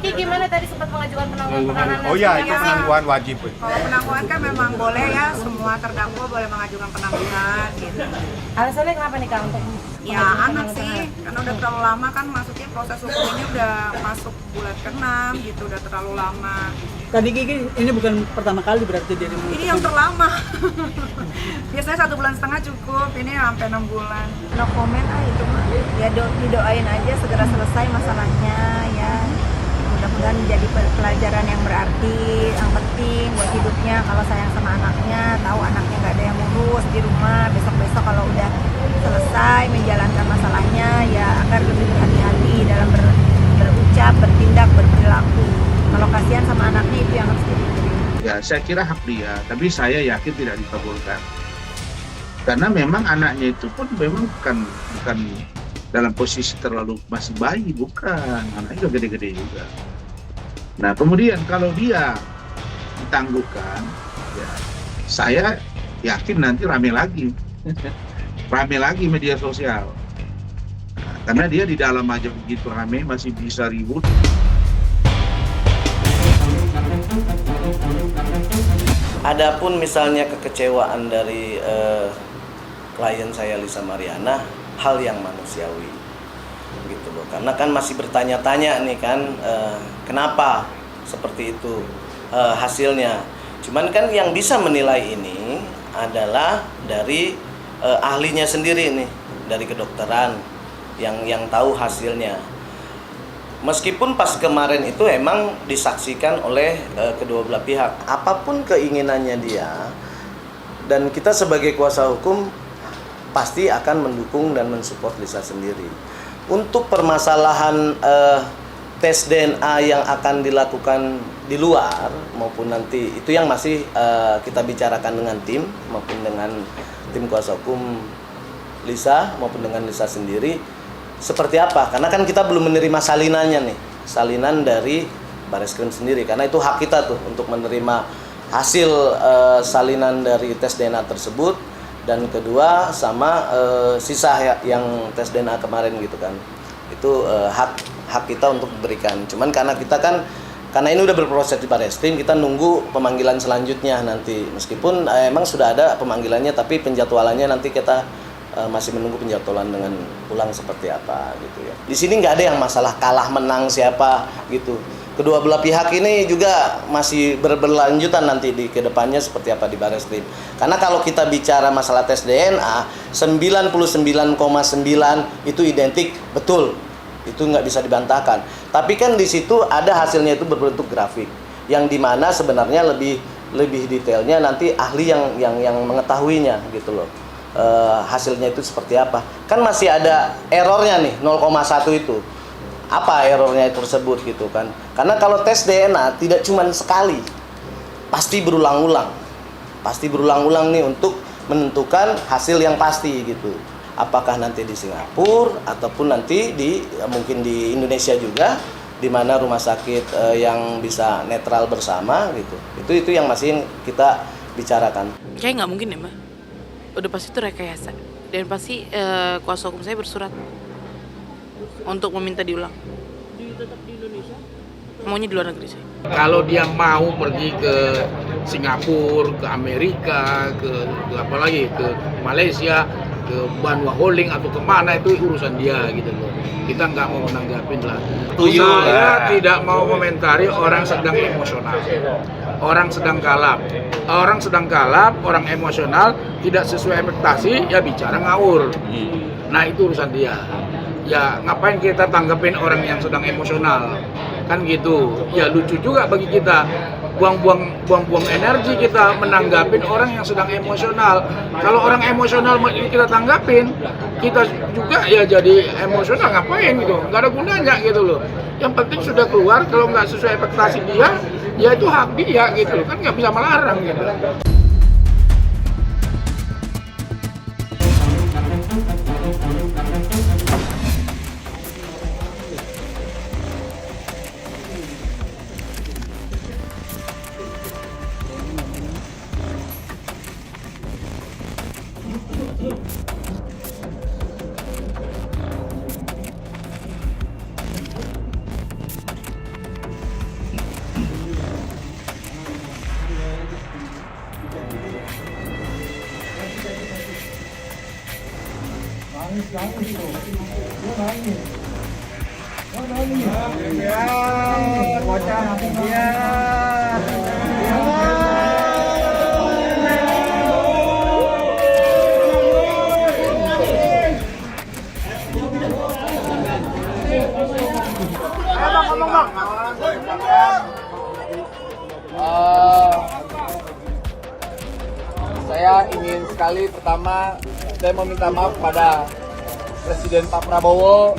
Kiki gimana tadi sempat mengajukan penahanan? Oh iya, itu penangguhan wajib. Kalau penangguhan kan memang boleh ya, semua terdakwa boleh mengajukan penangguhan gitu. Alasannya kenapa nih Kak untuk Ya anak sih, karena udah terlalu lama kan, maksudnya proses hukum ini udah masuk bulan ke-6 gitu, udah terlalu lama. Tadi Kiki, ini bukan pertama kali berarti dia Ini yang terlama. Biasanya 1,5 bulan cukup, ini sampai 6 bulan. No comment itu mah. Ya didoain aja segera selesai masalahnya ya. Mudah-mudahan menjadi pelajaran yang berarti, yang penting buat hidupnya. Kalau sayang sama anaknya, tahu anaknya nggak ada yang ngurus di rumah. Besok-besok kalau udah selesai menjalankan masalahnya, ya agar lebih berhati-hati dalam berucap, bertindak, berperilaku. Kalau kasihan sama anaknya itu yang harus dipikirin. Ya, saya kira hak dia, tapi saya yakin tidak dikabulkan. Karena memang anaknya itu pun memang bukan dalam posisi terlalu masih bayi, bukan. Anaknya udah gede-gede juga. Nah, kemudian kalau dia ditangguhkan, ya saya yakin nanti rame lagi. Rame lagi media sosial. Nah, karena dia di dalam aja begitu rame, masih bisa ribut. Adapun misalnya kekecewaan dari klien saya Lisa Mariana, hal yang manusiawi gitu loh, karena kan masih bertanya-tanya nih kan, kenapa seperti itu hasilnya. Cuman kan yang bisa menilai ini adalah dari ahlinya sendiri nih, dari kedokteran yang tahu hasilnya. Meskipun pas kemarin itu emang disaksikan oleh kedua belah pihak, apapun keinginannya dia, dan kita sebagai kuasa hukum pasti akan mendukung dan mensupport Lisa sendiri. Untuk permasalahan tes DNA yang akan dilakukan di luar maupun nanti itu yang masih kita bicarakan dengan tim maupun dengan tim kuasa hukum Lisa maupun dengan Lisa sendiri. Seperti apa? Karena kan kita belum menerima salinannya nih, salinan dari Bareskrim sendiri. Karena itu hak kita tuh untuk menerima hasil salinan dari tes DNA tersebut, dan kedua sama sisa yang tes DNA kemarin gitu kan. Itu hak kita untuk berikan. Cuman karena kita kan ini udah berproses di Bareskrim, kita nunggu pemanggilan selanjutnya nanti. Meskipun emang sudah ada pemanggilannya, tapi penjadwalannya nanti kita masih menunggu penjadwalan dengan ulang seperti apa gitu ya. Di sini nggak ada yang masalah kalah menang siapa gitu. Kedua belah pihak ini juga masih berlanjutan nanti di kedepannya seperti apa di Bareskrim. Karena kalau kita bicara masalah tes DNA, 99,9 itu identik, betul. Itu nggak bisa dibantahkan. Tapi kan di situ ada hasilnya itu berbentuk grafik, yang dimana sebenarnya lebih detailnya nanti ahli yang mengetahuinya gitu loh. Hasilnya itu seperti apa, kan masih ada errornya nih 0,1 itu, apa errornya tersebut gitu kan. Karena kalau tes DNA tidak cuma sekali, pasti berulang-ulang nih untuk menentukan hasil yang pasti gitu. Apakah nanti di Singapura ataupun nanti mungkin di Indonesia juga, di mana rumah sakit yang bisa netral bersama gitu. Itu yang masih kita bicarakan. Kayak nggak mungkin ya Mbak. Udah pasti itu rekayasa, dan pasti kuasa hukum saya bersurat untuk meminta diulang. Tetap di Indonesia? Maunya di luar negeri sih. Kalau dia mau pergi ke Singapura, ke Amerika, ke apa lagi, ke Malaysia, ke Banua Holding atau kemana, itu urusan dia gitu loh. Kita nggak mau menanggapin lah. Saya tidak mau komentari orang sedang emosional. Orang sedang kalap, orang emosional, tidak sesuai ekspektasi, ya bicara ngawur. Nah itu urusan dia. Ya ngapain kita tanggepin orang yang sedang emosional, kan gitu. Ya lucu juga bagi kita, buang-buang energi kita menanggapin orang yang sedang emosional. Kalau orang emosional kita tanggapin, kita juga ya jadi emosional, ngapain gitu, nggak ada gunanya gitu loh. Yang penting sudah keluar, kalau nggak sesuai ekspektasi dia, ya itu hak dia gitu, kan nggak bisa melarang gitu. Saya ingin sekali pertama saya meminta maaf kepada Presiden Pak Prabowo.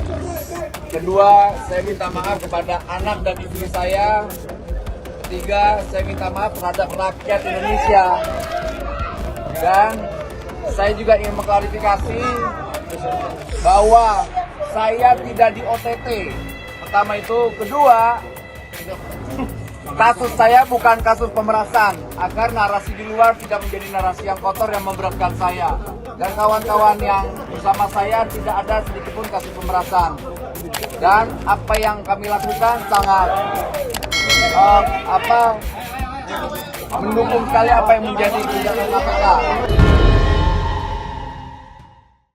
Kedua, saya minta maaf kepada anak dan istri saya. Ketiga, saya minta maaf terhadap rakyat Indonesia. Dan saya juga ingin mengklarifikasi bahwa saya tidak di OTT. Pertama itu, kedua, kasus saya bukan kasus pemerasan, agar narasi di luar tidak menjadi narasi yang kotor yang memberatkan saya. Dan kawan-kawan yang bersama saya tidak ada sedikitpun kasus pemerasan. Dan apa yang kami lakukan sangat mendukung sekali apa yang menjadi kebijakan KPK.